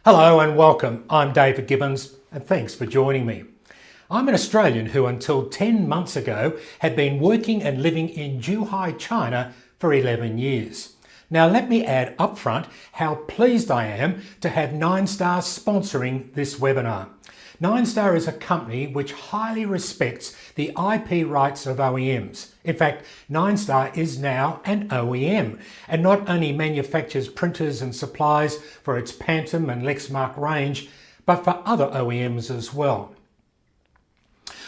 Hello and welcome. I'm David Gibbons and thanks for joining me. I'm an Australian who until 10 months ago had been working and living in Zhuhai, China for 11 years. Now let me add upfront how pleased I am to have Ninestar sponsoring this webinar. Ninestar is a company which highly respects the IP rights of OEMs. In fact, Ninestar is now an OEM and not only manufactures printers and supplies for its Phantom and Lexmark range, but for other OEMs as well.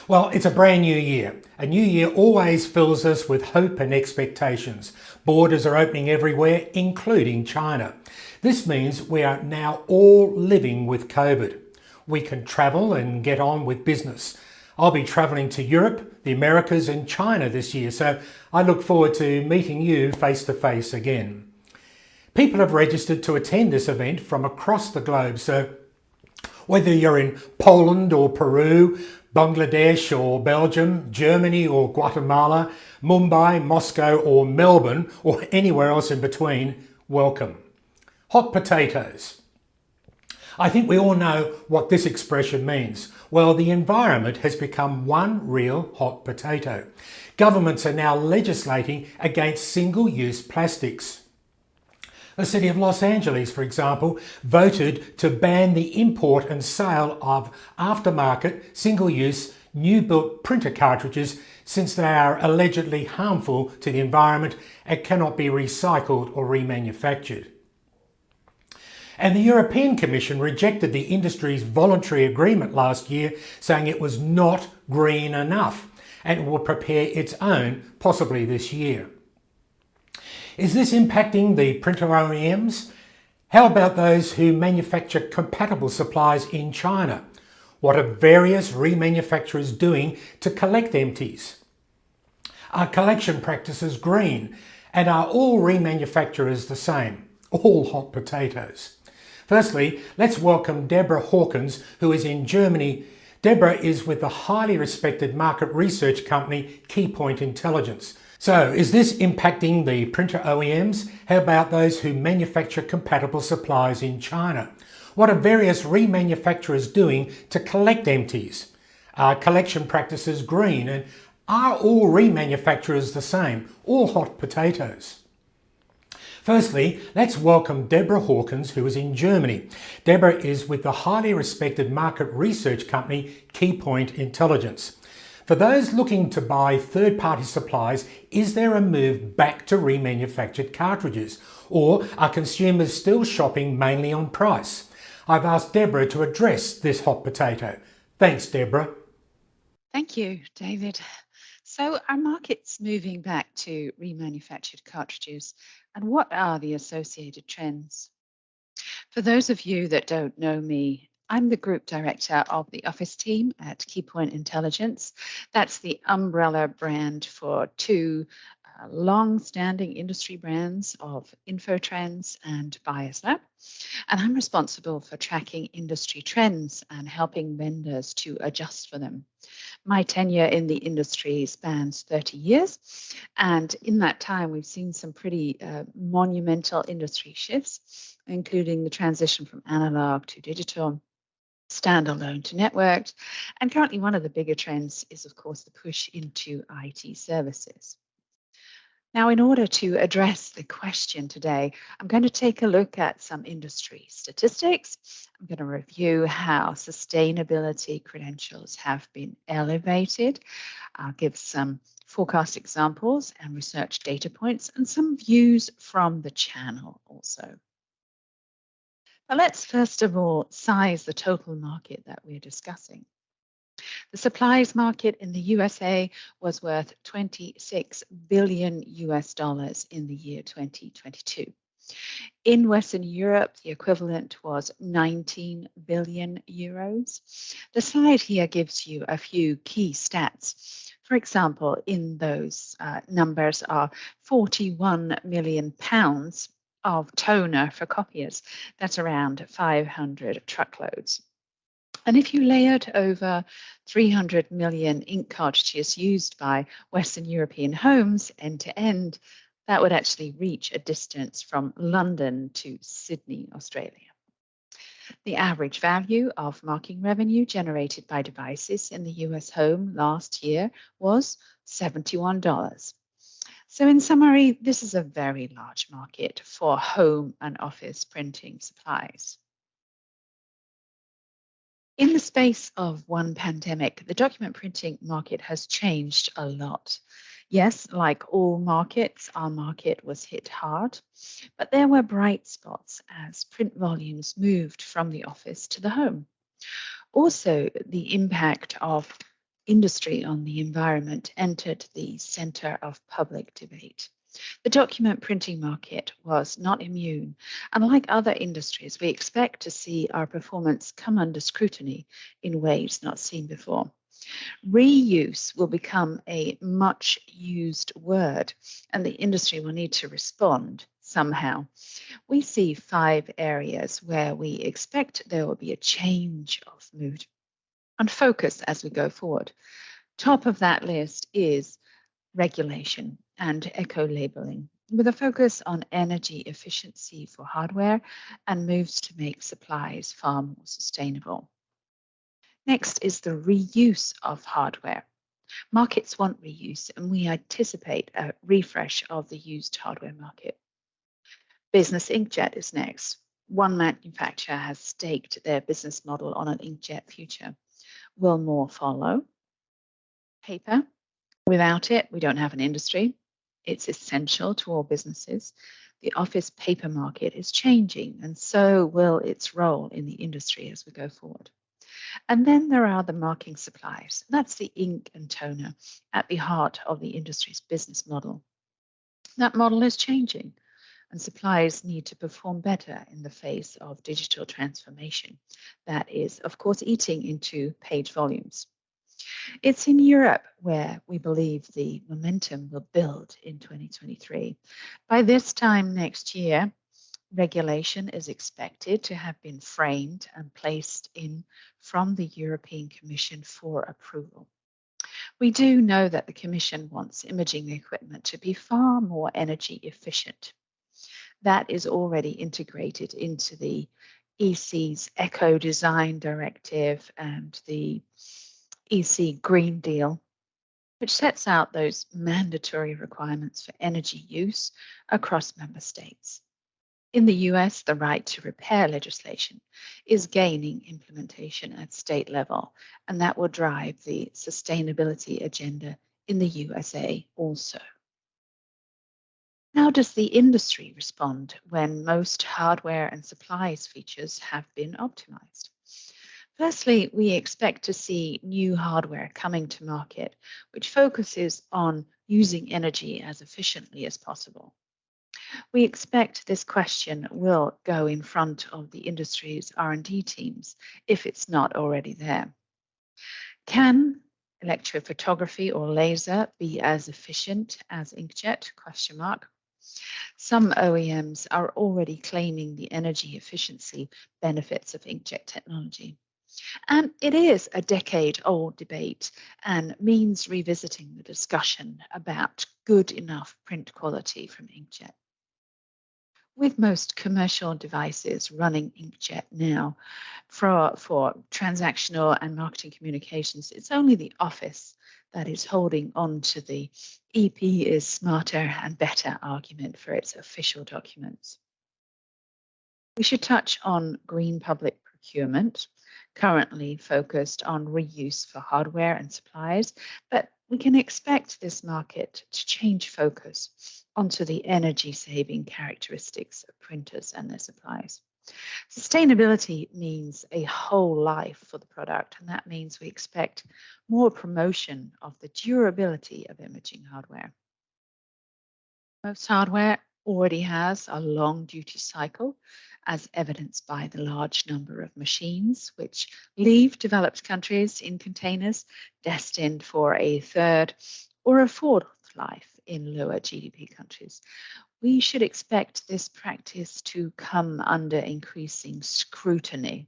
Well, it's a brand new year. A new year always fills us with hope and expectations. Borders are opening everywhere, including China. This means we are now all living with COVID. We can travel and get on with business. I'll be travelling to Europe, the Americas and China this year, so I look forward to meeting you face to face again. People have registered to attend this event from across the globe, so whether you're in Poland or Peru, Bangladesh or Belgium, Germany or Guatemala, Mumbai, Moscow or Melbourne or anywhere else in between, welcome. Hot potatoes. I think we all know what this expression means. Well, the environment has become one real hot potato. Governments are now legislating against single-use plastics. The City of Los Angeles, for example, voted to ban the import and sale of aftermarket, single-use, new-built printer cartridges since they are allegedly harmful to the environment and cannot be recycled or remanufactured. And the European Commission rejected the industry's voluntary agreement last year, saying it was not green enough and will prepare its own, possibly this year. Is this impacting the printer OEMs? How about those who manufacture compatible supplies in China? What are various remanufacturers doing to collect empties? Are collection practices green? And are all remanufacturers the same? All hot potatoes. Firstly, let's welcome Deborah Hawkins, who is in Germany. Deborah is with the highly respected market research company Keypoint Intelligence. So, is this impacting the printer OEMs? How about those who manufacture compatible supplies in China? What are various remanufacturers doing to collect empties? Are collection practices green? And are all remanufacturers the same? All hot potatoes. Firstly, let's welcome Deborah Hawkins, who is in Germany. Deborah is with the highly respected market research company Keypoint Intelligence. For those looking to buy third-party supplies, is there a move back to remanufactured cartridges? Or are consumers still shopping mainly on price? I've asked Deborah to address this hot potato. Thanks, Deborah. Thank you, David. So our market's moving back to remanufactured cartridges, and what are the associated trends? For those of you that don't know me, I'm the group director of the office team at Keypoint Intelligence. That's the umbrella brand for two long-standing industry brands of InfoTrends and BuyerSlab. And I'm responsible for tracking industry trends and helping vendors to adjust for them. My tenure in the industry spans 30 years, and in that time, we've seen some pretty monumental industry shifts, including the transition from analog to digital, standalone to networked, and currently one of the bigger trends is, of course, the push into IT services. Now, in order to address the question today, I'm going to take a look at some industry statistics. I'm going to review how sustainability credentials have been elevated. I'll give some forecast examples and research data points and some views from the channel also. But let's first of all size the total market that we're discussing. The supplies market in the USA was worth 26 billion US dollars in the year 2022. In Western Europe, the equivalent was 19 billion euros. The slide here gives you a few key stats. For example, in those numbers are 41 million pounds of toner for copiers. That's around 500 truckloads. And if you layered over 300 million ink cartridges used by Western European homes end to end, that would actually reach a distance from London to Sydney, Australia. The average value of marking revenue generated by devices in the US home last year was $71. So, in summary, this is a very large market for home and office printing supplies. In the space of one pandemic, the document printing market has changed a lot. Yes, like all markets, our market was hit hard, but there were bright spots as print volumes moved from the office to the home. Also, the impact of industry on the environment entered the center of public debate. The document printing market was not immune, and like other industries, we expect to see our performance come under scrutiny in ways not seen before. Reuse will become a much used word, and the industry will need to respond somehow. We see 5 areas where we expect there will be a change of mood and focus as we go forward. Top of that list is regulation and eco labeling, with a focus on energy efficiency for hardware and moves to make supplies far more sustainable. Next is the reuse of hardware. Markets want reuse, and we anticipate a refresh of the used hardware market. Business inkjet is next. One manufacturer has staked their business model on an inkjet future. Will more follow? Paper. Without it, we don't have an industry. It's essential to all businesses. The office paper market is changing, and so will its role in the industry as we go forward. And then there are the marking supplies. That's the ink and toner at the heart of the industry's business model. That model is changing, and suppliers need to perform better in the face of digital transformation. That is, of course, eating into page volumes. It's in Europe where we believe the momentum will build in 2023. By this time next year, regulation is expected to have been framed and placed in from the European Commission for approval. We do know that the Commission wants imaging equipment to be far more energy efficient. That is already integrated into the EC's Eco Design Directive and the EC Green Deal, which sets out those mandatory requirements for energy use across member states. In the US, the right to repair legislation is gaining implementation at state level, and that will drive the sustainability agenda in the USA also. How does the industry respond when most hardware and supplies features have been optimized? Firstly, we expect to see new hardware coming to market, which focuses on using energy as efficiently as possible. We expect this question will go in front of the industry's R&D teams if it's not already there. Can electrophotography or laser be as efficient as inkjet? Some OEMs are already claiming the energy efficiency benefits of inkjet technology. And it is a decade-old debate and means revisiting the discussion about good enough print quality from inkjet. With most commercial devices running inkjet now for transactional and marketing communications, it's only the office that is holding on to the EP is smarter and better argument for its official documents. We should touch on green public procurement, currently focused on reuse for hardware and supplies, but we can expect this market to change focus onto the energy saving characteristics of printers and their supplies. Sustainability means a whole life for the product, and that means we expect more promotion of the durability of imaging hardware. Most hardware already has a long duty cycle, as evidenced by the large number of machines which leave developed countries in containers destined for a third or a fourth life in lower GDP countries. We should expect this practice to come under increasing scrutiny.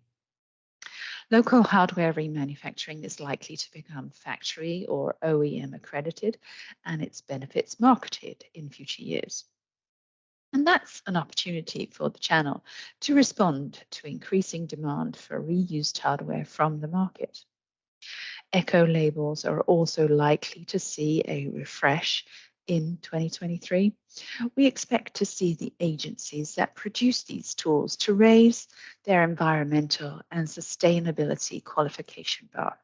Local hardware remanufacturing is likely to become factory or OEM accredited and its benefits marketed in future years. And that's an opportunity for the channel to respond to increasing demand for reused hardware from the market. Eco labels are also likely to see a refresh in 2023. We expect to see the agencies that produce these tools to raise their environmental and sustainability qualification bar.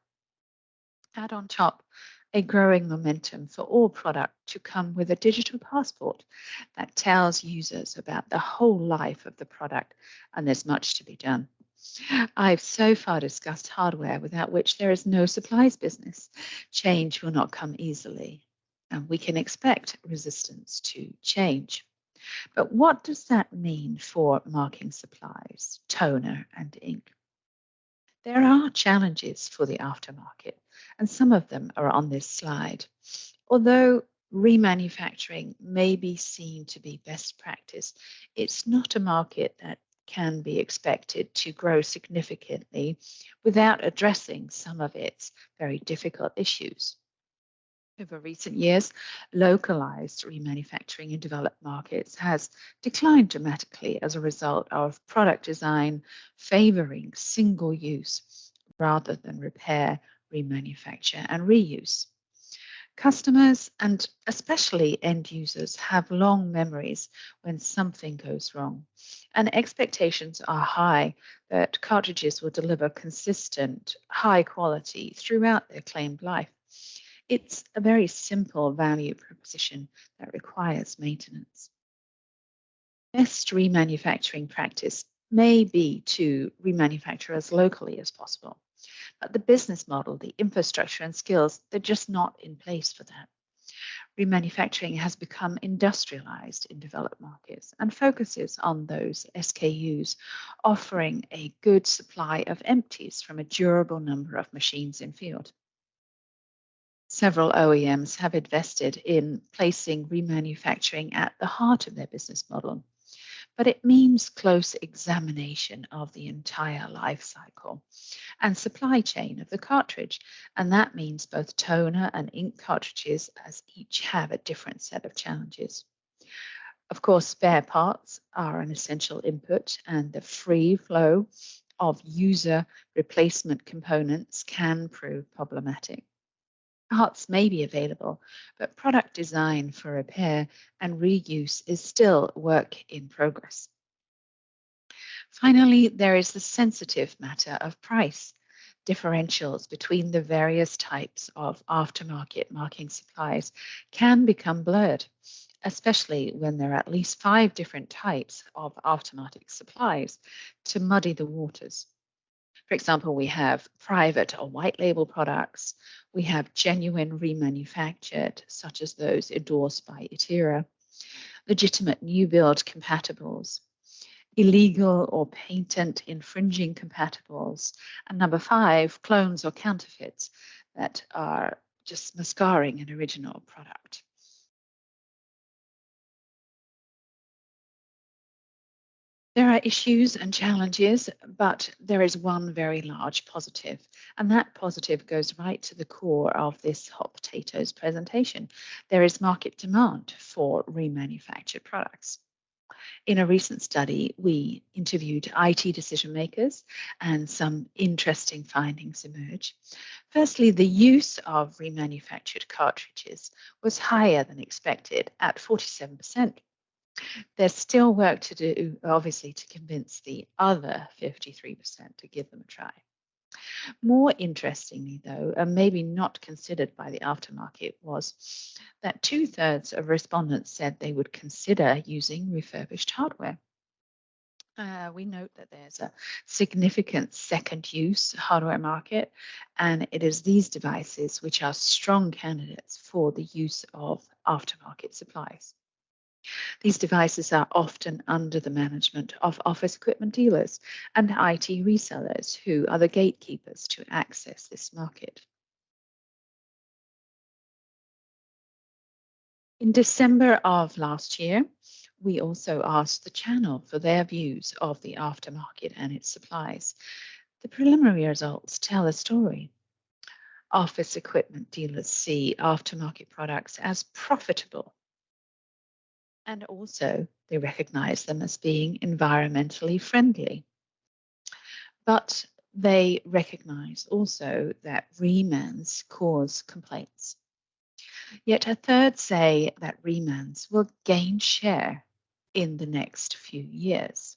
Add on top a growing momentum for all product to come with a digital passport that tells users about the whole life of the product, and there's much to be done. I've so far discussed hardware without which there is no supplies business. Change will not come easily, and we can expect resistance to change. But what does that mean for marking supplies, toner, and ink? There are challenges for the aftermarket, and some of them are on this slide. Although remanufacturing may be seen to be best practice, it's not a market that can be expected to grow significantly without addressing some of its very difficult issues. Over recent years, localized remanufacturing in developed markets has declined dramatically as a result of product design favoring single use rather than repair, remanufacture, and reuse. Customers and especially end users have long memories when something goes wrong, and expectations are high that cartridges will deliver consistent, high quality throughout their claimed life. It's a very simple value proposition that requires maintenance. Best remanufacturing practice may be to remanufacture as locally as possible, but the business model, the infrastructure, and skills, they're just not in place for that. Remanufacturing has become industrialized in developed markets and focuses on those SKUs, offering a good supply of empties from a durable number of machines in field. Several OEMs have invested in placing remanufacturing at the heart of their business model, but it means close examination of the entire life cycle and supply chain of the cartridge. And that means both toner and ink cartridges, as each have a different set of challenges. Of course, spare parts are an essential input, and the free flow of user replacement components can prove problematic. Parts may be available, but product design for repair and reuse is still work in progress. Finally, there is the sensitive matter of price. Differentials between the various types of aftermarket marking supplies can become blurred, especially when there are at least 5 different types of aftermarket supplies to muddy the waters. For example, we have private or white label products. We have genuine remanufactured, such as those endorsed by Itera, legitimate new build compatibles, illegal or patent infringing compatibles, and number 5, clones or counterfeits that are just mascaring an original product. There are issues and challenges, but there is one very large positive, and that positive goes right to the core of this hot potatoes presentation. There is market demand for remanufactured products. In a recent study, we interviewed IT decision makers, and some interesting findings emerged. Firstly, the use of remanufactured cartridges was higher than expected at 47%. There's still work to do, obviously, to convince the other 53% to give them a try. More interestingly, though, and maybe not considered by the aftermarket, was that 2/3 of respondents said they would consider using refurbished hardware. We note that there's a significant second use hardware market, and it is these devices which are strong candidates for the use of aftermarket supplies. These devices are often under the management of office equipment dealers and IT resellers who are the gatekeepers to access this market. In December of last year, we also asked the channel for their views of the aftermarket and its supplies. The preliminary results tell a story. Office equipment dealers see aftermarket products as profitable. And also, they recognize them as being environmentally friendly. But they recognize also that remands cause complaints. Yet a third say that remands will gain share in the next few years.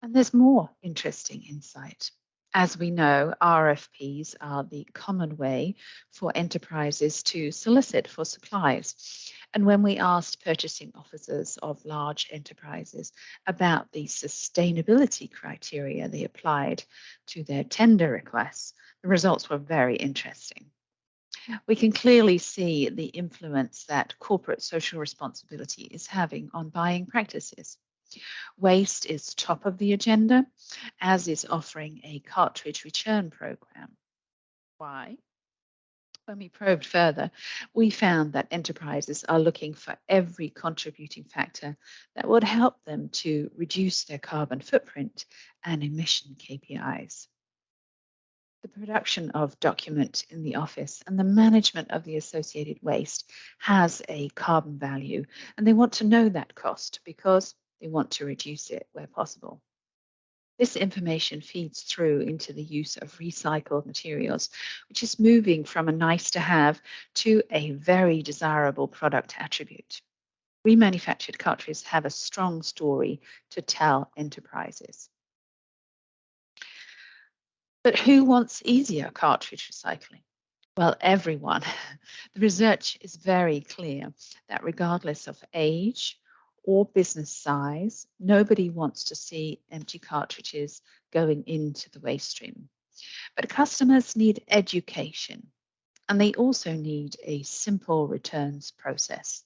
And there's more interesting insight. As we know, RFPs are the common way for enterprises to solicit for supplies. And when we asked purchasing officers of large enterprises about the sustainability criteria they applied to their tender requests, the results were very interesting. We can clearly see the influence that corporate social responsibility is having on buying practices. Waste is top of the agenda, as is offering a cartridge return program. Why? When we probed further, we found that enterprises are looking for every contributing factor that would help them to reduce their carbon footprint and emission KPIs. The production of document in the office and the management of the associated waste has a carbon value, and they want to know that cost because they want to reduce it where possible. This information feeds through into the use of recycled materials, which is moving from a nice to have to a very desirable product attribute. Remanufactured cartridges have a strong story to tell enterprises. But who wants easier cartridge recycling? Well, everyone. The research is very clear that regardless of age or business size, nobody wants to see empty cartridges going into the waste stream. But customers need education, and they also need a simple returns process.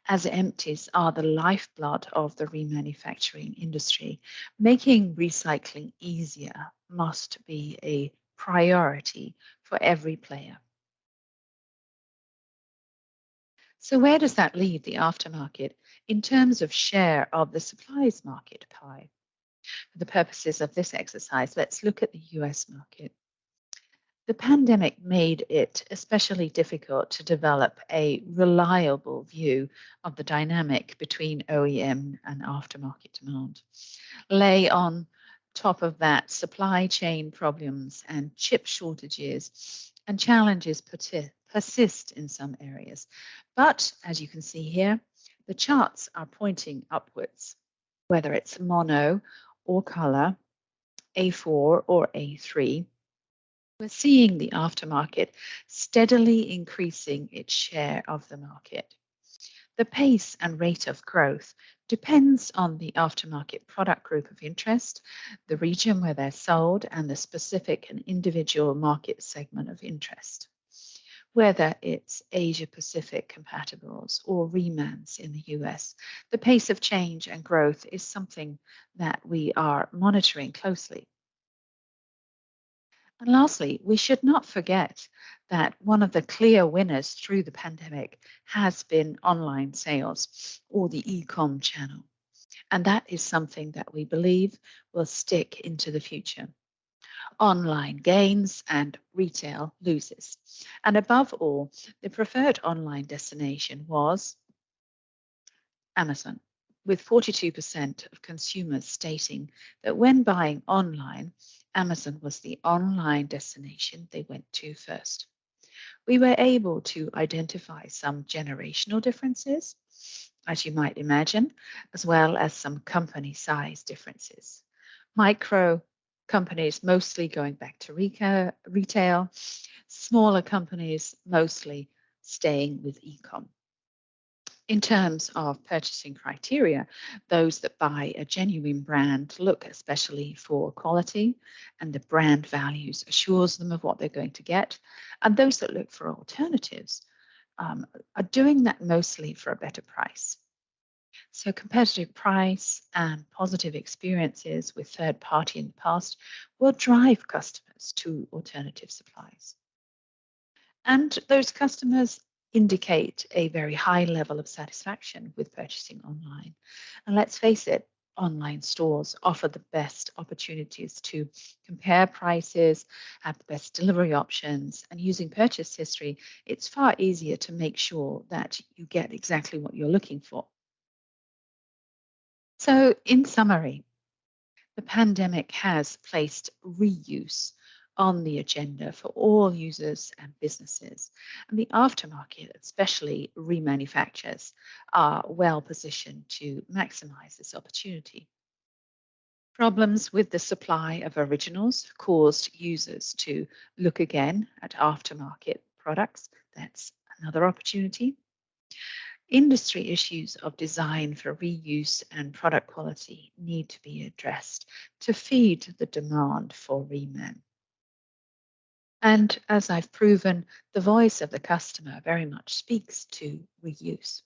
As empties are the lifeblood of the remanufacturing industry, making recycling easier must be a priority for every player. So, where does that leave the aftermarket in terms of share of the supplies market pie? For the purposes of this exercise, let's look at the US market. The pandemic made it especially difficult to develop a reliable view of the dynamic between OEM and aftermarket demand. Lay on top of that supply chain problems and chip shortages and challenges persist in some areas. But as you can see here, the charts are pointing upwards, whether it's mono or color, A4 or A3. We're seeing the aftermarket steadily increasing its share of the market. The pace and rate of growth depends on the aftermarket product group of interest, the region where they're sold, and the specific and individual market segment of interest. Whether it's Asia Pacific compatibles or remands in the US, the pace of change and growth is something that we are monitoring closely. And lastly, we should not forget that one of the clear winners through the pandemic has been online sales or the e-com channel. And that is something that we believe will stick into the future. Online gains and retail loses. And above all, the preferred online destination was Amazon, with 42% of consumers stating that when buying online, Amazon was the online destination they went to first. We were able to identify some generational differences, as you might imagine, as well as some company size differences. Micro companies mostly going back to retail, smaller companies mostly staying with e-com. In terms of purchasing criteria, those that buy a genuine brand look especially for quality and the brand values assures them of what they're going to get. And those that look for alternatives are doing that mostly for a better price. So competitive price and positive experiences with third party in the past will drive customers to alternative supplies. And those customers indicate a very high level of satisfaction with purchasing online. And let's face it, online stores offer the best opportunities to compare prices, have the best delivery options, and using purchase history, it's far easier to make sure that you get exactly what you're looking for. So, in summary, the pandemic has placed reuse on the agenda for all users and businesses. And the aftermarket, especially remanufacturers, are well positioned to maximize this opportunity. Problems with the supply of originals caused users to look again at aftermarket products. That's another opportunity. Industry issues of design for reuse and product quality need to be addressed to feed the demand for reman. And as I've proven, the voice of the customer very much speaks to reuse.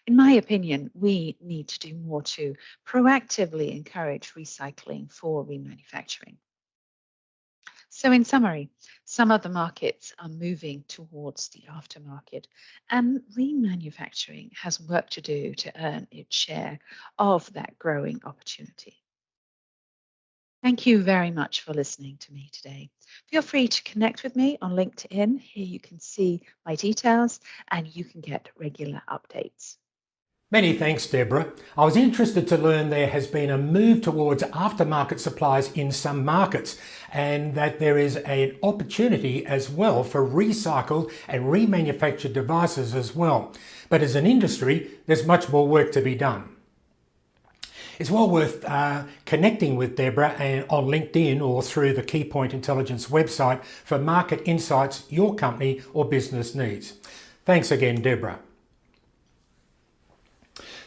In my opinion, we need to do more to proactively encourage recycling for remanufacturing. So, in summary, some of the markets are moving towards the aftermarket, and remanufacturing has work to do to earn its share of that growing opportunity. Thank you very much for listening to me today. Feel free to connect with me on LinkedIn. Here you can see my details and you can get regular updates. Many thanks, Deborah. I was interested to learn there has been a move towards aftermarket supplies in some markets and that there is an opportunity as well for recycled and remanufactured devices as well. But as an industry, there's much more work to be done. It's well worth connecting with Deborah on LinkedIn or through the Keypoint Intelligence website for market insights your company or business needs. Thanks again, Deborah.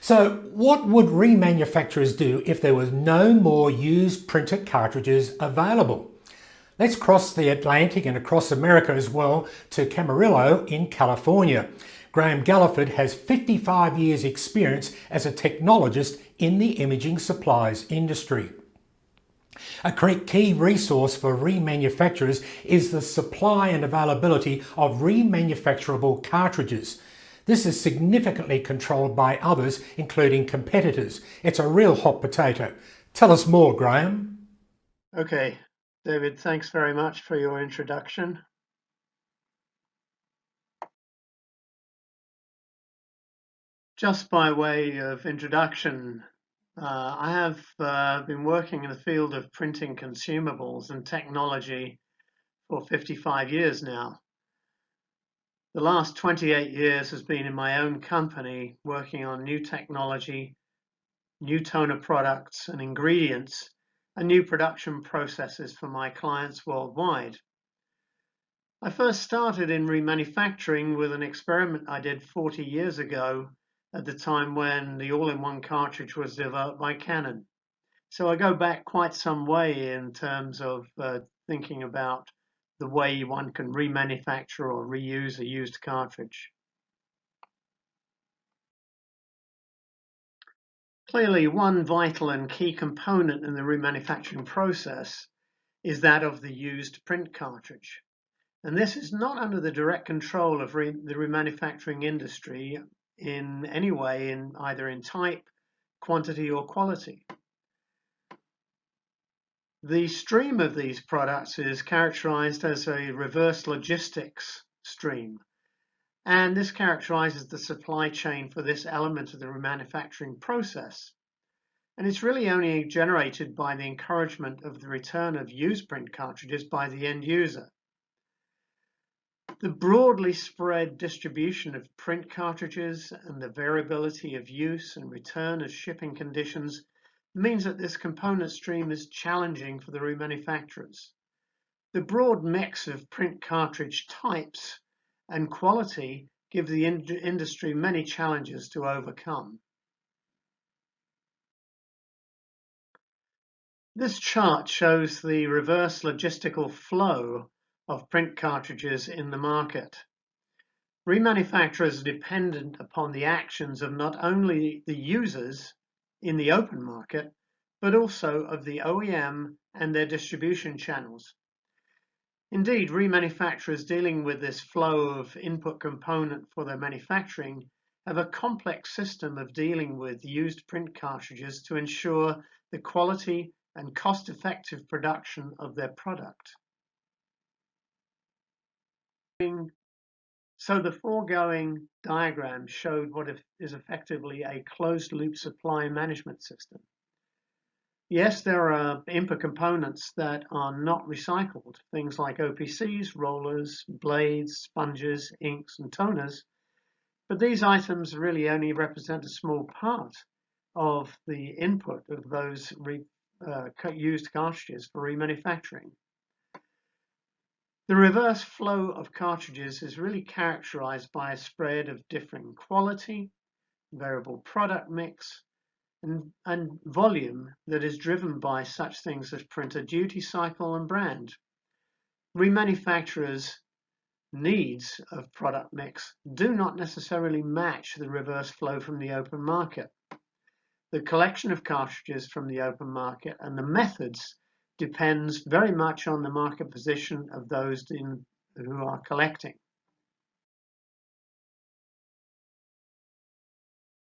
So what would remanufacturers do if there was no more used printer cartridges available? Let's cross the Atlantic and across America as well to Camarillo in California. Graham Galliford has 55 years experience as a technologist in the imaging supplies industry. A key resource for remanufacturers is the supply and availability of remanufacturable cartridges. This is significantly controlled by others, including competitors. It's a real hot potato. Tell us more, Graham. Okay, David, thanks very much for your introduction. Just by way of introduction, I have been working in the field of printing consumables and technology for 55 years now. The last 28 years has been in my own company working on new technology, new toner products and ingredients, and new production processes for my clients worldwide. I first started in remanufacturing with an experiment I did 40 years ago at the time when the all-in-one cartridge was developed by Canon. So I go back quite some way in terms of thinking about the way one can remanufacture or reuse a used cartridge. Clearly, one vital and key component in the remanufacturing process is that of the used print cartridge. And this is not under the direct control of the remanufacturing industry in any way, in either in type, quantity, or quality. The stream of these products is characterized as a reverse logistics stream, and this characterizes the supply chain for this element of the remanufacturing process. And it's really only generated by the encouragement of the return of used print cartridges by the end user. The broadly spread distribution of print cartridges and the variability of use and return as shipping conditions means that this component stream is challenging for the remanufacturers. The broad mix of print cartridge types and quality give the industry many challenges to overcome. This chart shows the reverse logistical flow of print cartridges in the market. Remanufacturers are dependent upon the actions of not only the users in the open market, but also of the OEM and their distribution channels. Indeed, remanufacturers dealing with this flow of input component for their manufacturing have a complex system of dealing with used print cartridges to ensure the quality and cost-effective production of their product. So the foregoing diagram showed what is effectively a closed-loop supply management system. Yes, there are IMPA components that are not recycled, things like OPCs, rollers, blades, sponges, inks, and toners, but these items really only represent a small part of the input of those used cartridges for remanufacturing. The reverse flow of cartridges is really characterized by a spread of differing quality, variable product mix, and volume that is driven by such things as printer duty cycle and brand. Remanufacturers' needs of product mix do not necessarily match the reverse flow from the open market. The collection of cartridges from the open market and the methods depends very much on the market position of those who are collecting.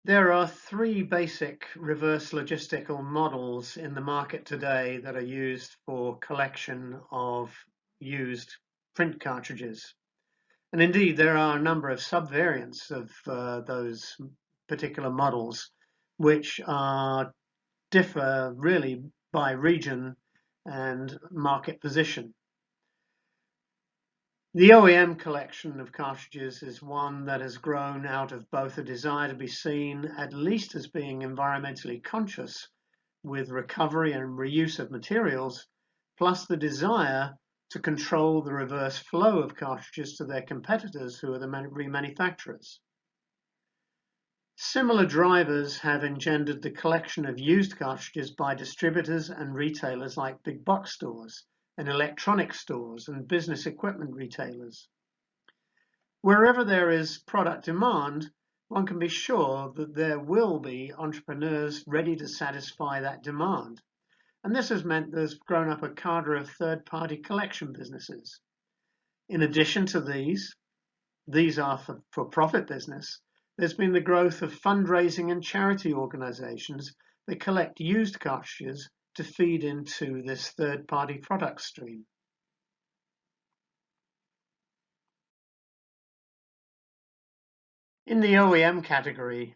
There are three basic reverse logistical models in the market today that are used for collection of used print cartridges. And indeed, there are a number of subvariants of those particular models, which differ really by region and market position. The OEM collection of cartridges is one that has grown out of both a desire to be seen at least as being environmentally conscious with recovery and reuse of materials, plus the desire to control the reverse flow of cartridges to their competitors who are the remanufacturers. Similar drivers have engendered the collection of used cartridges by distributors and retailers like big box stores and electronic stores and business equipment retailers. Wherever there is product demand, one can be sure that there will be entrepreneurs ready to satisfy that demand. And this has meant there's grown up a cadre of third-party collection businesses. In addition to these are for-profit business, there's been the growth of fundraising and charity organizations that collect used cartridges to feed into this third-party product stream. In the OEM category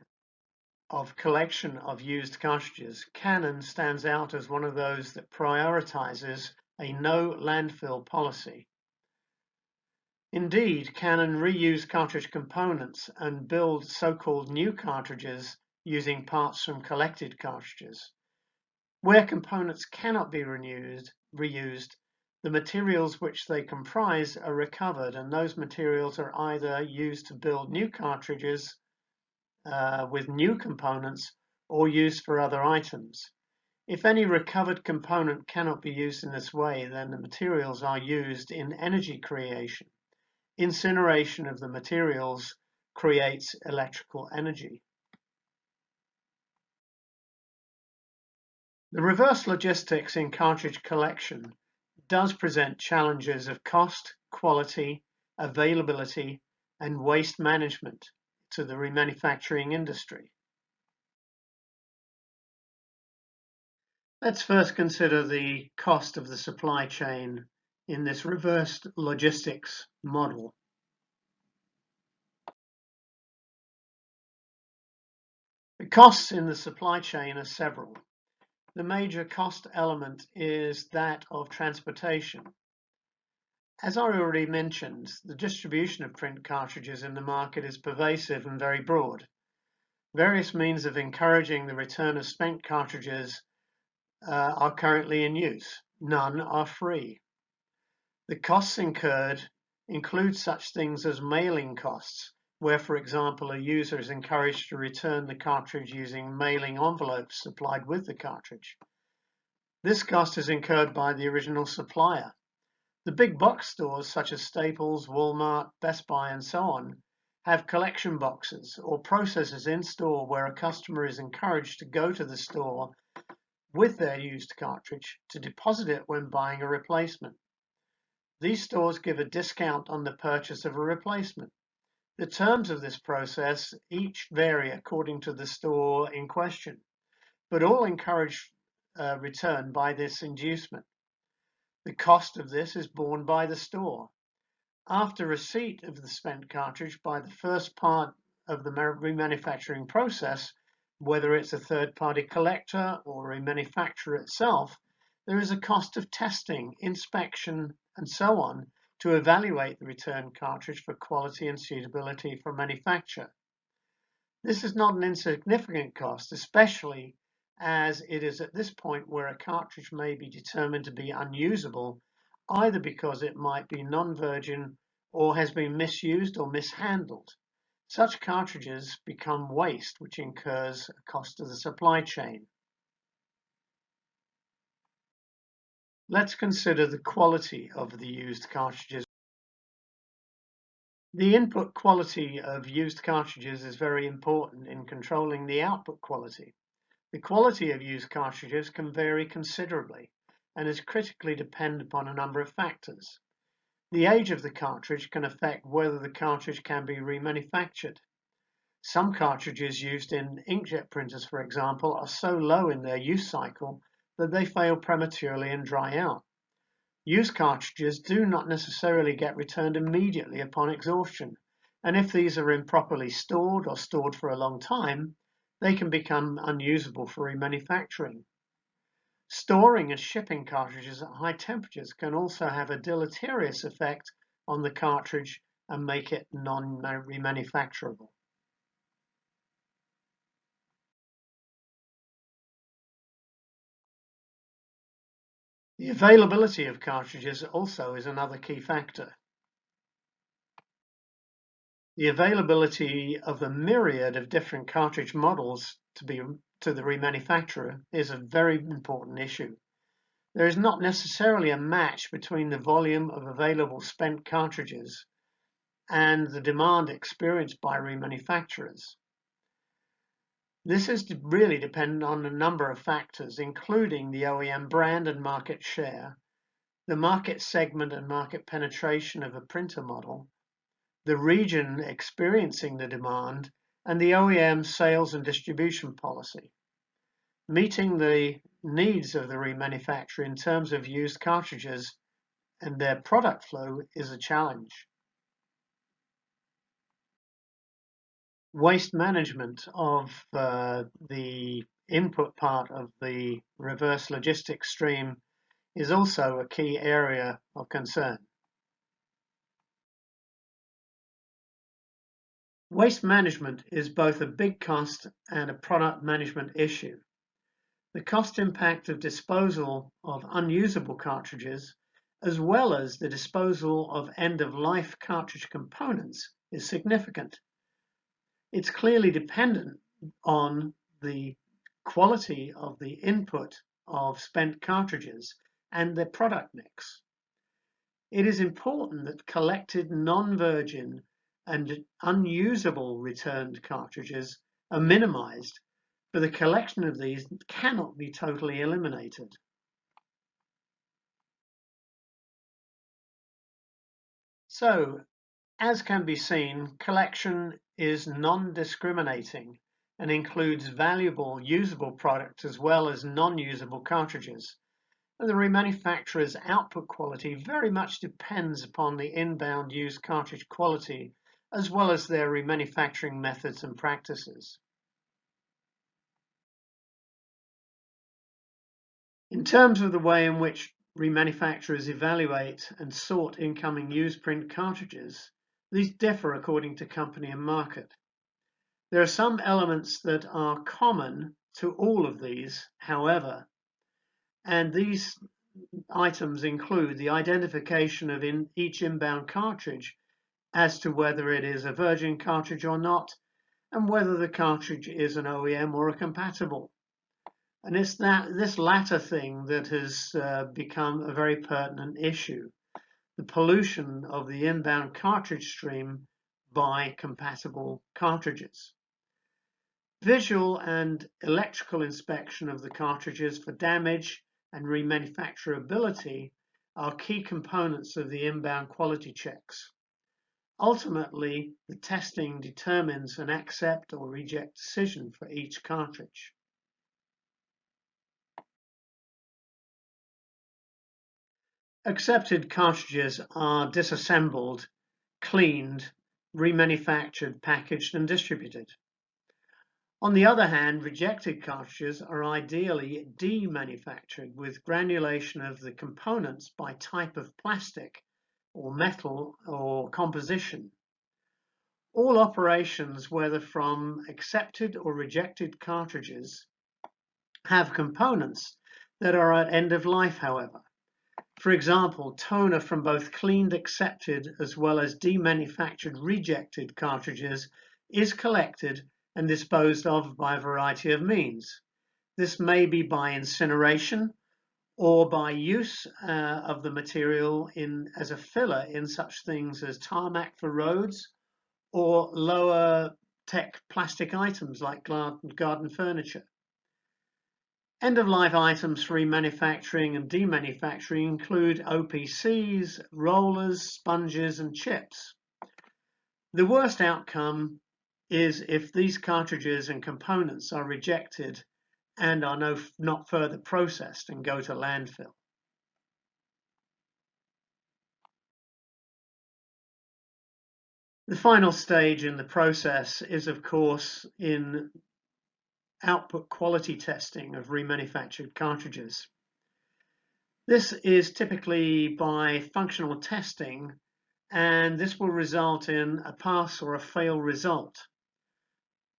of collection of used cartridges, Canon stands out as one of those that prioritizes a no landfill policy. Indeed, Canon reuse cartridge components and build so-called new cartridges using parts from collected cartridges. Where components cannot be reused, the materials which they comprise are recovered, and those materials are either used to build new cartridges with new components or used for other items. If any recovered component cannot be used in this way, then the materials are used in energy creation. Incineration of the materials creates electrical energy. The reverse logistics in cartridge collection does present challenges of cost, quality, availability, and waste management to the remanufacturing industry. Let's first consider the cost of the supply chain in this reversed logistics model. The costs in the supply chain are several. The major cost element is that of transportation. As I already mentioned, the distribution of print cartridges in the market is pervasive and very broad. Various means of encouraging the return of spent cartridges are currently in use. None are free. The costs incurred include such things as mailing costs, where, for example, a user is encouraged to return the cartridge using mailing envelopes supplied with the cartridge. This cost is incurred by the original supplier. The big box stores such as Staples, Walmart, Best Buy, and so on have collection boxes or processes in store where a customer is encouraged to go to the store with their used cartridge to deposit it when buying a replacement. These stores give a discount on the purchase of a replacement. The terms of this process each vary according to the store in question, but all encourage return by this inducement. The cost of this is borne by the store. After receipt of the spent cartridge by the first part of the remanufacturing process, whether it's a third-party collector or a manufacturer itself, there is a cost of testing, inspection, and so on to evaluate the returned cartridge for quality and suitability for manufacture. This is not an insignificant cost, especially as it is at this point where a cartridge may be determined to be unusable, either because it might be non-virgin or has been misused or mishandled. Such cartridges become waste, which incurs a cost to the supply chain. Let's consider the quality of the used cartridges. The input quality of used cartridges is very important in controlling the output quality. The quality of used cartridges can vary considerably and is critically dependent upon a number of factors. The age of the cartridge can affect whether the cartridge can be remanufactured. Some cartridges used in inkjet printers, for example, are so low in their use cycle that they fail prematurely and dry out. Used cartridges do not necessarily get returned immediately upon exhaustion, and if these are improperly stored or stored for a long time, they can become unusable for remanufacturing. Storing and shipping cartridges at high temperatures can also have a deleterious effect on the cartridge and make it non-remanufacturable. The availability of cartridges also is another key factor. The availability of a myriad of different cartridge models to the remanufacturer is a very important issue. There is not necessarily a match between the volume of available spent cartridges and the demand experienced by remanufacturers. This is really dependent on a number of factors, including the OEM brand and market share, the market segment and market penetration of a printer model, the region experiencing the demand, and the OEM sales and distribution policy. Meeting the needs of the remanufacturer in terms of used cartridges and their product flow is a challenge. Waste management of the input part of the reverse logistics stream is also a key area of concern. Waste management is both a big cost and a product management issue. The cost impact of disposal of unusable cartridges, as well as the disposal of end-of-life cartridge components, is significant. It's clearly dependent on the quality of the input of spent cartridges and their product mix. It is important that collected non-virgin and unusable returned cartridges are minimized, but the collection of these cannot be totally eliminated. So, as can be seen, collection is non-discriminating and includes valuable usable products as well as non-usable cartridges. And the remanufacturer's output quality very much depends upon the inbound used cartridge quality as well as their remanufacturing methods and practices. In terms of the way in which remanufacturers evaluate and sort incoming used print cartridges, these differ according to company and market. There are some elements that are common to all of these, however, and these items include the identification of each inbound cartridge as to whether it is a virgin cartridge or not, and whether the cartridge is an OEM or a compatible. And it's this latter thing that has become a very pertinent issue, the pollution of the inbound cartridge stream by compatible cartridges. Visual and electrical inspection of the cartridges for damage and remanufacturability are key components of the inbound quality checks. Ultimately, the testing determines an accept or reject decision for each cartridge. Accepted cartridges are disassembled, cleaned, remanufactured, packaged, and distributed. On the other hand, rejected cartridges are ideally demanufactured with granulation of the components by type of plastic or metal or composition. All operations, whether from accepted or rejected cartridges, have components that are at end of life, however. For example, toner from both cleaned accepted as well as demanufactured rejected cartridges is collected and disposed of by a variety of means. This may be by incineration or by use of the material as a filler in such things as tarmac for roads or lower tech plastic items like garden furniture. End-of-life items for remanufacturing and demanufacturing include OPCs, rollers, sponges, and chips. The worst outcome is if these cartridges and components are rejected and are not further processed and go to landfill. The final stage in the process is, of course, in output quality testing of remanufactured cartridges. This is typically by functional testing, and this will result in a pass or a fail result.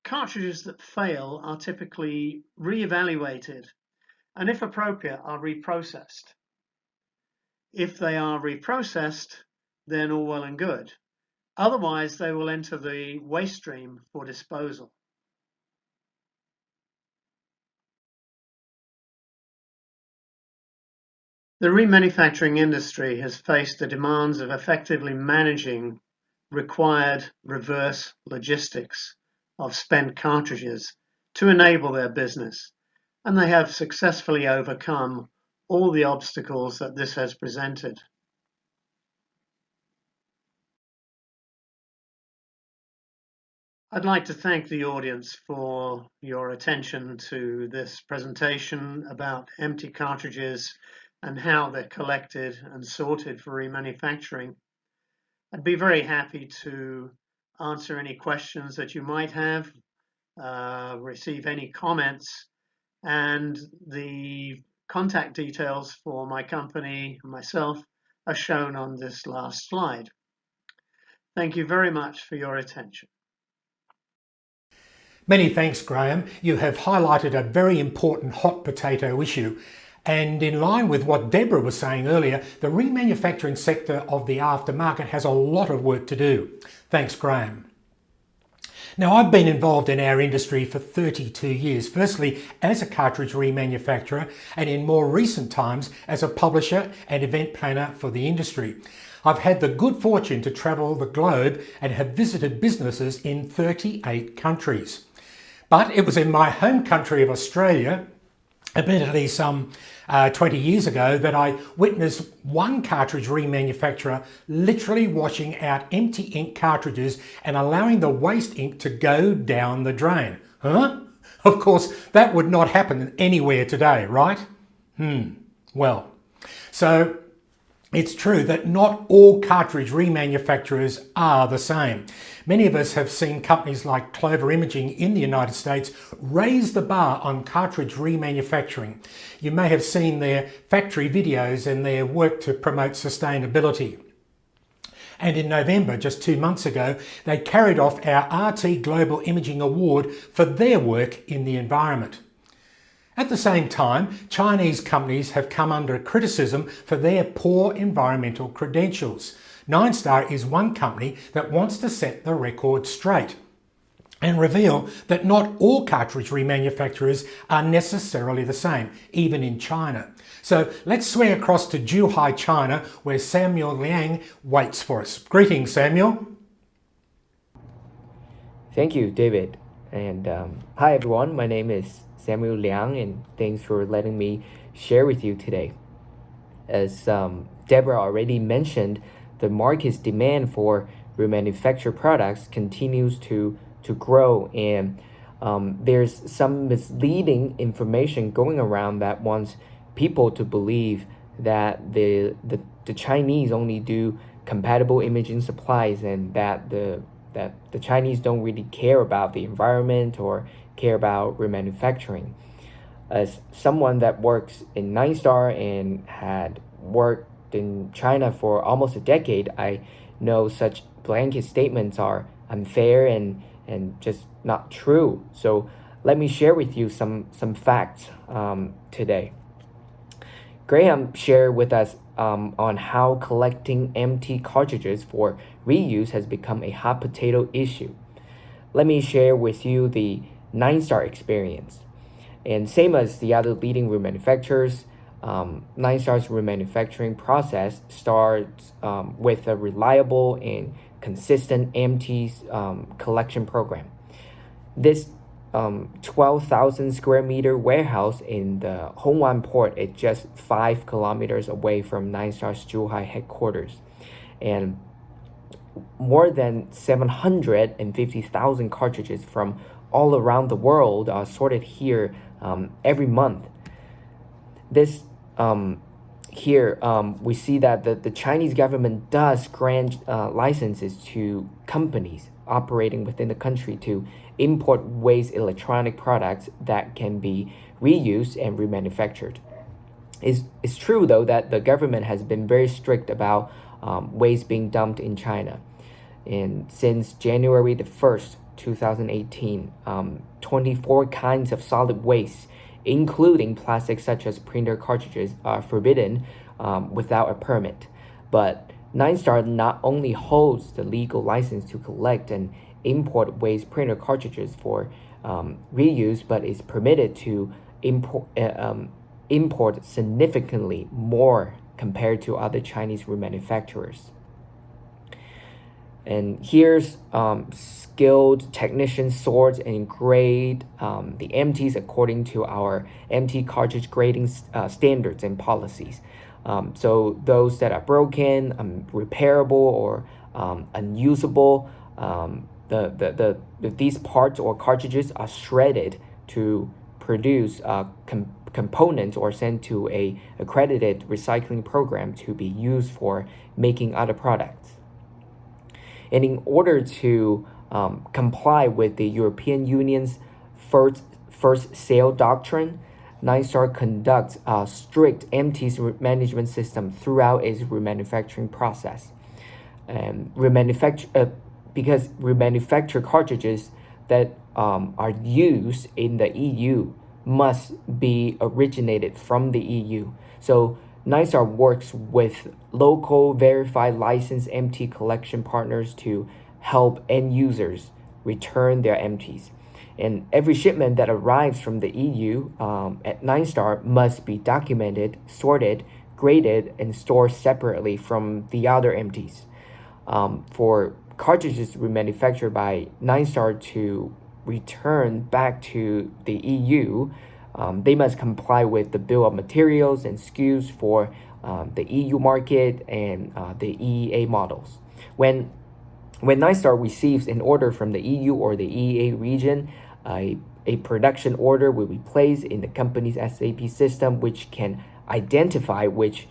Cartridges that fail are typically re-evaluated and, if appropriate, are reprocessed. If they are reprocessed, then all well and good. Otherwise, they will enter the waste stream for disposal. The remanufacturing industry has faced the demands of effectively managing required reverse logistics of spent cartridges to enable their business, and they have successfully overcome all the obstacles that this has presented. I'd like to thank the audience for your attention to this presentation about empty cartridges and how they're collected and sorted for remanufacturing. I'd be very happy to answer any questions that you might have, receive any comments, and the contact details for my company and myself are shown on this last slide. Thank you very much for your attention. Many thanks, Graham. You have highlighted a very important hot potato issue. And in line with what Deborah was saying earlier, the remanufacturing sector of the aftermarket has a lot of work to do. Thanks, Graham. Now, I've been involved in our industry for 32 years, firstly as a cartridge remanufacturer and in more recent times as a publisher and event planner for the industry. I've had the good fortune to travel the globe and have visited businesses in 38 countries. But it was in my home country of Australia, admittedly some 20 years ago, that I witnessed one cartridge remanufacturer literally washing out empty ink cartridges and allowing the waste ink to go down the drain. Huh? Of course, that would not happen anywhere today, right? Well, so it's true that not all cartridge remanufacturers are the same. Many of us have seen companies like Clover Imaging in the United States raise the bar on cartridge remanufacturing. You may have seen their factory videos and their work to promote sustainability. And in November, just 2 months ago, they carried off our RT Global Imaging Award for their work in the environment. At the same time, Chinese companies have come under criticism for their poor environmental credentials. Ninestar is one company that wants to set the record straight and reveal that not all cartridge remanufacturers are necessarily the same, even in China. So let's swing across to Zhuhai, China, where Samuel Liang waits for us. Greetings, Samuel. Thank you, David. And hi, everyone. My name is Samuel Liang, and thanks for letting me share with you today. As Deborah already mentioned, the market's demand for remanufactured products continues to grow, and there's some misleading information going around that wants people to believe that the Chinese only do compatible imaging supplies, and that the Chinese don't really care about the environment or care about remanufacturing. As someone that works in NineStar and had worked in China for almost a decade, I know such blanket statements are unfair and just not true. So let me share with you some facts today. Graham shared with us on how collecting empty cartridges for reuse has become a hot potato issue. Let me share with you the NineStar experience. And same as the other leading remanufacturers, NineStar's remanufacturing process starts with a reliable and consistent empties collection program. This 12,000 square meter warehouse in the Hongwan port is just 5 kilometers away from NineStar's Zhuhai headquarters. And more than 750,000 cartridges from all around the world are sorted here every month. This here we see that the Chinese government does grant licenses to companies operating within the country to import waste electronic products that can be reused and remanufactured. It's true though that the government has been very strict about waste being dumped in China. And since January the 1st, 2018, 24 kinds of solid waste, including plastics such as printer cartridges, are forbidden without a permit. But NineStar not only holds the legal license to collect and import waste printer cartridges for reuse, but is permitted to import significantly more compared to other Chinese remanufacturers. And here's skilled technicians sort and grade the empties according to our empty cartridge grading standards and policies. So those that are broken, repairable, or unusable, these parts or cartridges are shredded to produce components or sent to a accredited recycling program to be used for making other products. And in order to comply with the European Union's first sale doctrine, NineStar conducts a strict empties management system throughout its remanufacturing process. Because remanufactured cartridges that are used in the EU must be originated from the EU. So NineStar works with local verified licensed empty collection partners to help end users return their empties. And every shipment that arrives from the EU at NineStar must be documented, sorted, graded, and stored separately from the other empties. For cartridges remanufactured by NineStar to return back to the EU, they must comply with the bill of materials and SKUs for the EU market and the EEA models. When NineStar receives an order from the EU or the EEA region, a production order will be placed in the company's SAP system, which can identify which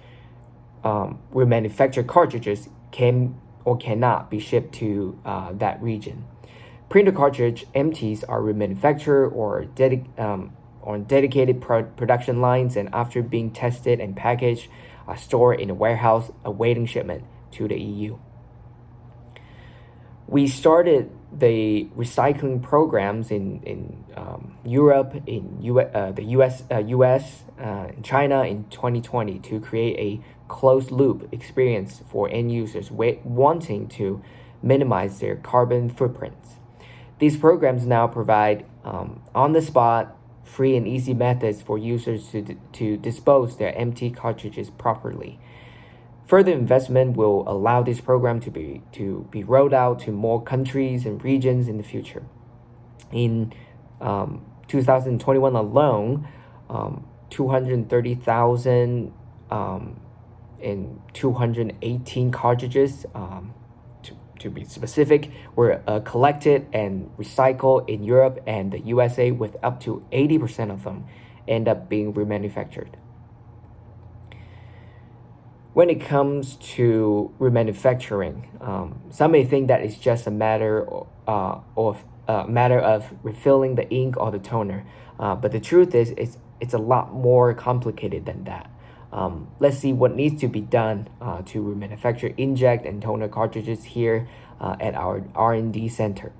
remanufactured cartridges can or cannot be shipped to that region. Printer cartridge empties are remanufactured or on dedicated production lines, and after being tested and packaged, are stored in a warehouse awaiting shipment to the EU. We started the recycling programs in Europe, in the US, in China in 2020 to create a closed loop experience for end users wanting to minimize their carbon footprints. These programs now provide on-the-spot, free and easy methods for users to dispose their empty cartridges properly. Further investment will allow this program to be rolled out to more countries and regions in the future. In 2021 alone, 230,000 and 218 cartridges to be specific, were collected and recycled in Europe and the USA, with up to 80% of them end up being remanufactured. When it comes to remanufacturing, some may think that it's just a matter of refilling the ink or the toner, but the truth is it's a lot more complicated than that. Let's see what needs to be done to remanufacture inkjet and toner cartridges here at our R&D center.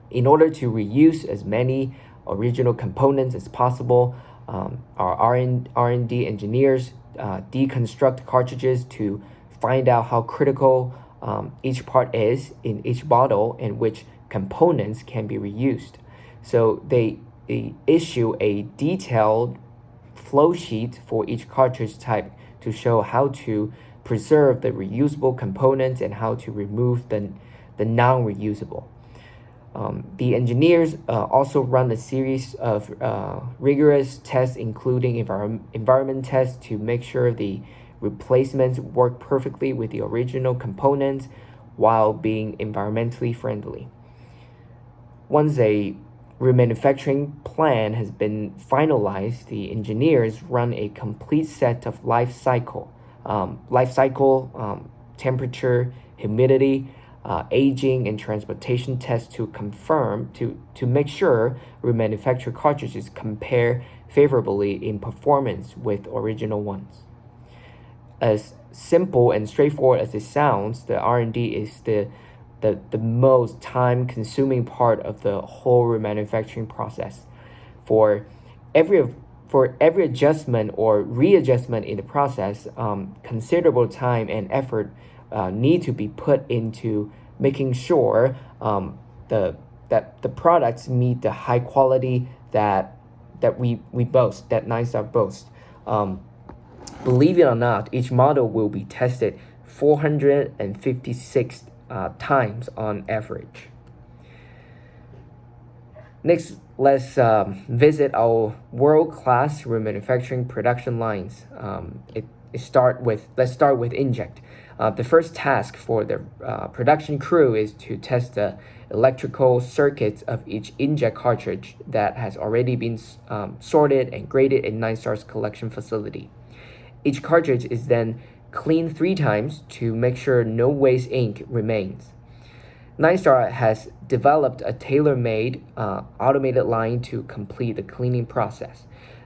In order to reuse as many original components as possible, our R&D engineers deconstruct cartridges to find out how critical each part is in each bottle and which components can be reused. So they issue a detailed flow sheet for each cartridge type to show how to preserve the reusable components and how to remove the non-reusable. The engineers also run a series of rigorous tests, including environment tests, to make sure the replacements work perfectly with the original components while being environmentally friendly. Once a remanufacturing plan has been finalized, the engineers run a complete set of life cycle, temperature, humidity, aging, and transportation tests to make sure remanufactured cartridges compare favorably in performance with original ones. As simple and straightforward as it sounds, the R&D is the most time-consuming part of the whole remanufacturing process. For every adjustment or readjustment in the process, considerable time and effort need to be put into making sure that the products meet the high quality that we boast, that NiStar boasts. Believe it or not, each model will be tested 456 times on average. Next, let's visit our world-class remanufacturing production lines. Let's start with inkjet. The first task for the production crew is to test the electrical circuits of each inkjet cartridge that has already been sorted and graded in NiStar's collection facility. Each cartridge is then cleaned 3 times to make sure no waste ink remains. NiStar has developed a tailor-made automated line to complete the cleaning process.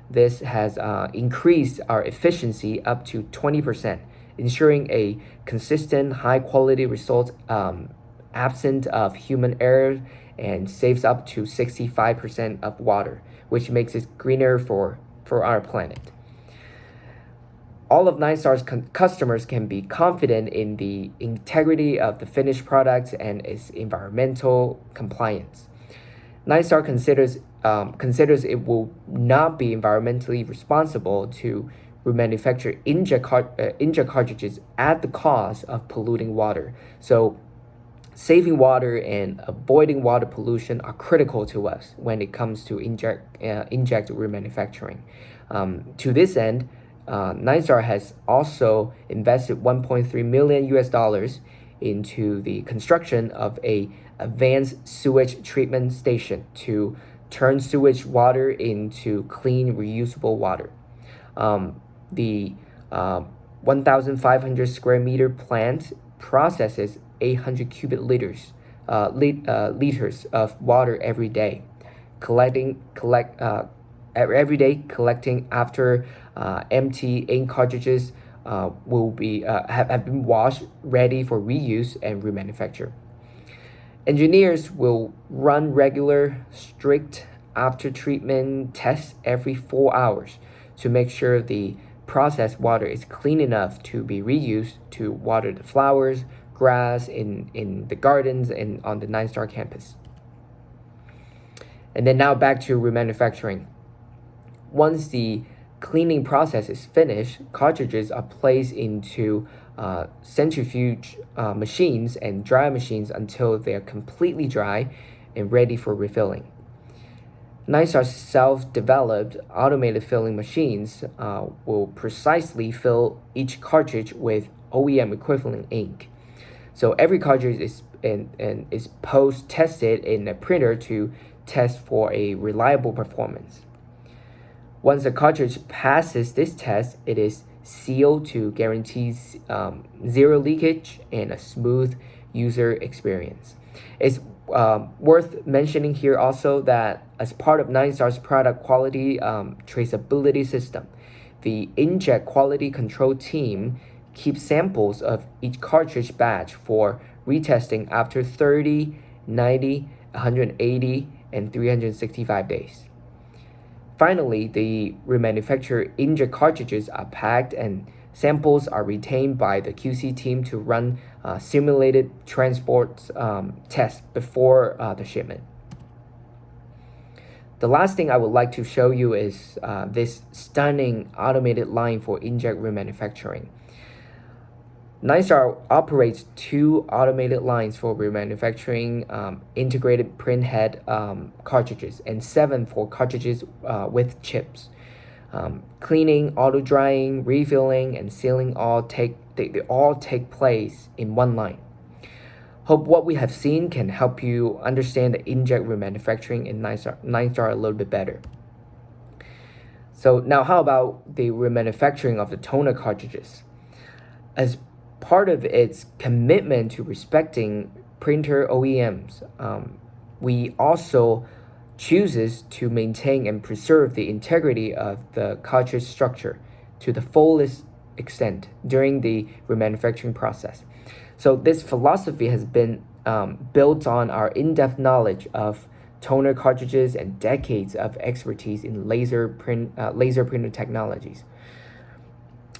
This has increased our efficiency up to 20%, ensuring a consistent, high-quality result absent of human error, and saves up to 65% of water, which makes it greener for our planet. All of NiStar's customers can be confident in the integrity of the finished products and its environmental compliance. NiStar considers it will not be environmentally responsible to remanufacture inkjet cartridges at the cost of polluting water. So saving water and avoiding water pollution are critical to us when it comes to inkjet remanufacturing. To this end, NiStar has also invested $1.3 million into the construction of a advanced sewage treatment station to turn sewage water into clean, reusable water. The 1,500 square meter plant processes 800 cubic liters of water every day, collecting after empty ink cartridges will be have been washed, ready for reuse and remanufacture. Engineers will run regular, strict after-treatment tests every 4 hours to make sure the processed water is clean enough to be reused to water the flowers, grass in the gardens and on the NiStar campus. And then now back to remanufacturing. Once the cleaning process is finished, cartridges are placed into centrifuge machines and dry machines until they are completely dry and ready for refilling. NiStar's self-developed automated filling machines will precisely fill each cartridge with OEM equivalent ink. So every cartridge is post tested in a printer to test for a reliable performance. Once the cartridge passes this test, it is sealed to guarantee zero leakage and a smooth user experience. It's worth mentioning here also that as part of NineStar's product quality traceability system, the inkjet quality control team keeps samples of each cartridge batch for retesting after 30, 90, 180, and 365 days. Finally, the remanufactured inkjet cartridges are packed and samples are retained by the QC team to run simulated transport tests before the shipment. The last thing I would like to show you is this stunning automated line for inkjet remanufacturing. NineStar operates 2 automated lines for remanufacturing integrated printhead cartridges and 7 for cartridges with chips. Cleaning, auto drying, refilling, and sealing they all take place in one line. Hope what we have seen can help you understand the inkjet remanufacturing in NineStar a little bit better. So now how about the remanufacturing of the toner cartridges? As part of its commitment to respecting printer OEMs, we also chooses to maintain and preserve the integrity of the cartridge structure to the fullest extent during the remanufacturing process. So this philosophy has been built on our in-depth knowledge of toner cartridges and decades of expertise in laser printer technologies.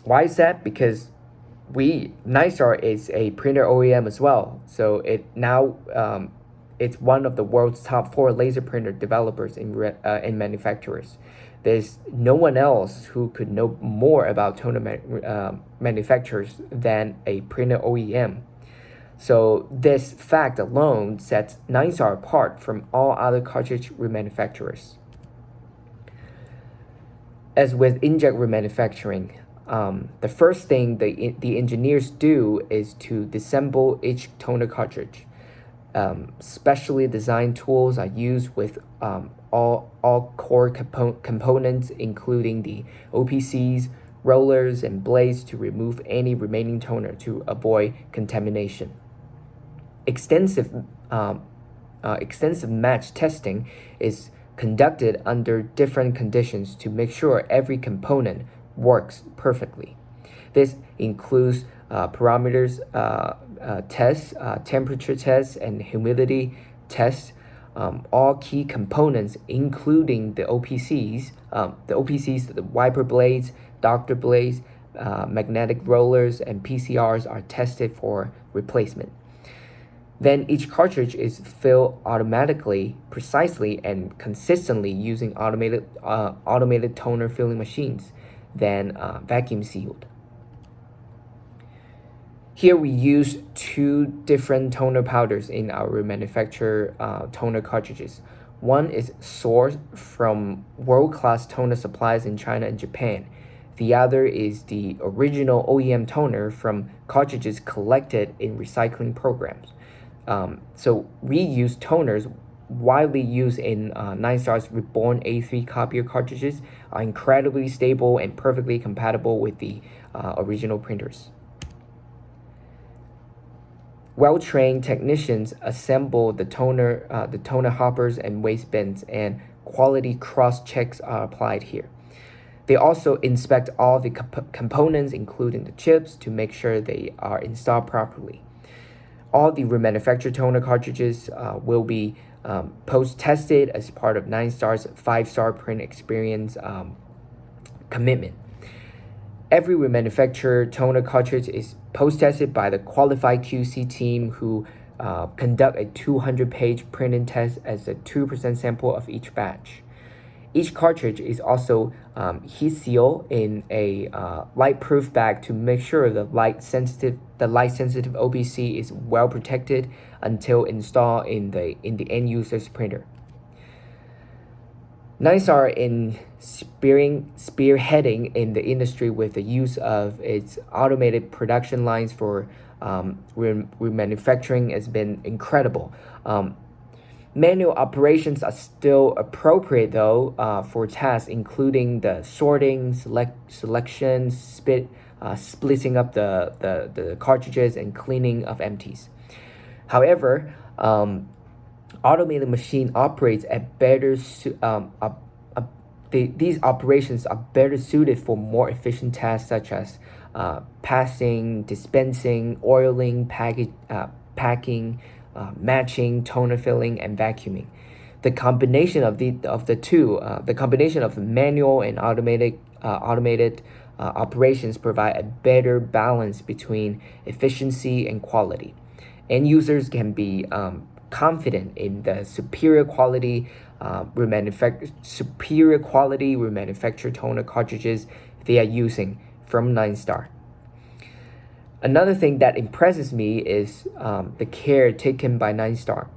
Why is that? Because NineStar is a printer OEM as well, so it's one of the world's top 4 laser printer developers and manufacturers. There's no one else who could know more about toner manufacturers than a printer OEM. So this fact alone sets NineStar apart from all other cartridge remanufacturers. As with inkjet remanufacturing, the first thing the engineers do is to disassemble each toner cartridge. Specially designed tools are used with all core components, including the OPCs, rollers, and blades to remove any remaining toner to avoid contamination. Extensive match testing is conducted under different conditions to make sure every component works perfectly. This includes parameters tests, temperature tests, and humidity tests. All key components, including the OPCs, the wiper blades, doctor blades, magnetic rollers, and PCRs are tested for replacement. Then each cartridge is filled automatically, precisely, and consistently using automated toner filling machines, then vacuum sealed. Here we use 2 different toner powders in our remanufactured toner cartridges. One is sourced from world-class toner suppliers in China and Japan. The other is the original OEM toner from cartridges collected in recycling programs. So reused toners widely used in NineStar's Reborn A3 copier cartridges are incredibly stable and perfectly compatible with the original printers. Well-trained technicians assemble the toner hoppers and waste bins, and quality cross-checks are applied here. They also inspect all the components, including the chips, to make sure they are installed properly. All the remanufactured toner cartridges will be post-tested as part of NineStar's 5-star print experience commitment. Every remanufactured toner cartridge is post-tested by the qualified QC team who conduct a 200-page printing test as a 2% sample of each batch. Each cartridge is also heat sealed in a light-proof bag to make sure the light-sensitive OPC is well protected until installed in the end user's printer. NiSAR in spearheading in the industry with the use of its automated production lines for remanufacturing has been incredible. Manual operations are still appropriate though for tasks including the sorting, selection, splitting up the cartridges and cleaning of empties. However, automated machine operates at better these operations are better suited for more efficient tasks such as passing, dispensing, oiling, packing, matching, toner filling, and vacuuming. The combination of the two, the combination of manual and automated operations provide a better balance between efficiency and quality. End users can be confident in the superior quality remanufactured toner cartridges they are using from NiSAR. Another thing that impresses me is the care taken by NiSAR.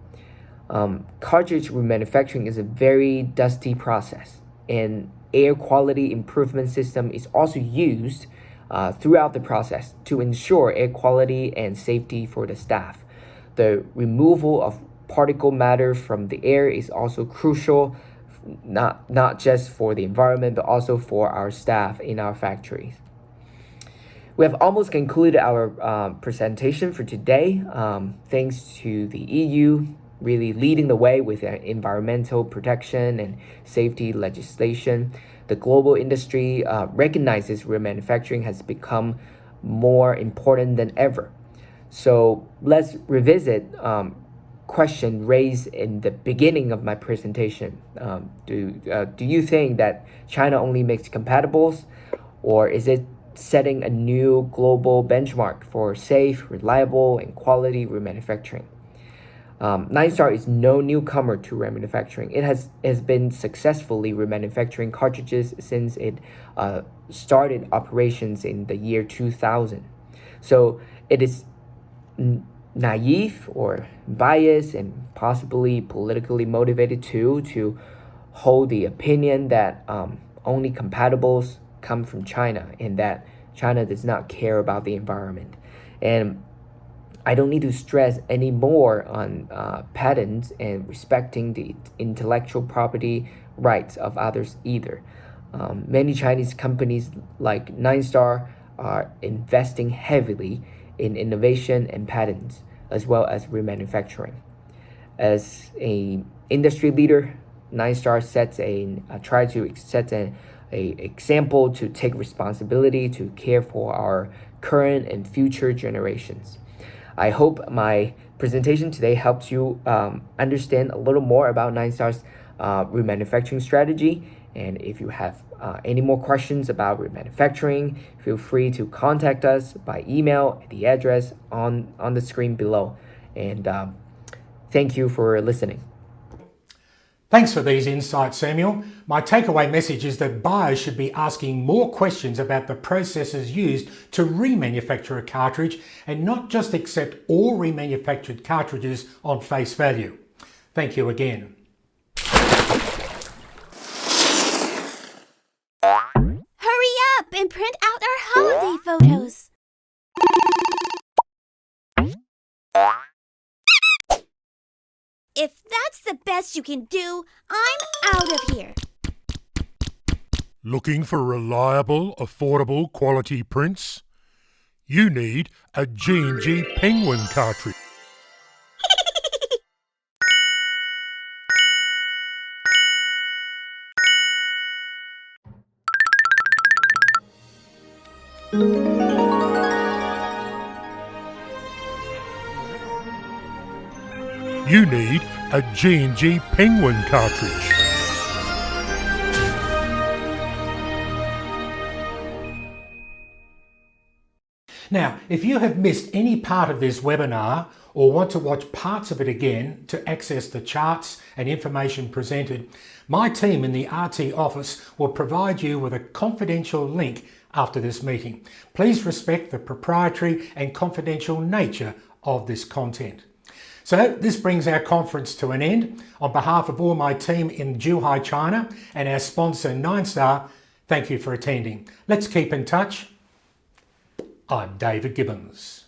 Cartridge remanufacturing is a very dusty process, and air quality improvement system is also used throughout the process to ensure air quality and safety for the staff. The removal of particle matter from the air is also crucial, not just for the environment, but also for our staff in our factories. We have almost concluded our presentation for today. Thanks to the EU really leading the way with environmental protection and safety legislation. The global industry recognizes remanufacturing has become more important than ever. So let's revisit question raised in the beginning of my presentation. Do you think that China only makes compatibles, or is it setting a new global benchmark for safe, reliable, and quality remanufacturing? NiSAR is no newcomer to remanufacturing. It has been successfully remanufacturing cartridges since it started operations in the year 2000. So it is naive or biased and possibly politically motivated to hold the opinion that only compatibles come from China and that China does not care about the environment. And I don't need to stress any more on patents and respecting the intellectual property rights of others either. Many Chinese companies like NiSAR are investing heavily in innovation and patents, as well as remanufacturing. As an industry leader, NiSAR tries to set an example to take responsibility to care for our current and future generations. I hope my presentation today helps you understand a little more about NiSAR's remanufacturing strategy. And if you have any more questions about remanufacturing, feel free to contact us by email at the address on the screen below. And thank you for listening. Thanks for these insights, Samuel. My takeaway message is that buyers should be asking more questions about the processes used to remanufacture a cartridge and not just accept all remanufactured cartridges on face value. Thank you again. Hurry up and print out our holiday photos. If that's the best you can do, I'm out of here. Looking for reliable, affordable, quality prints? You need a G&G Penguin cartridge. You need a G&G Penguin cartridge. Now, if you have missed any part of this webinar or want to watch parts of it again to access the charts and information presented, my team in the RT office will provide you with a confidential link after this meeting. Please respect the proprietary and confidential nature of this content. So this brings our conference to an end. On behalf of all my team in Zhuhai, China and our sponsor 9Star, thank you for attending. Let's keep in touch. I'm David Gibbons.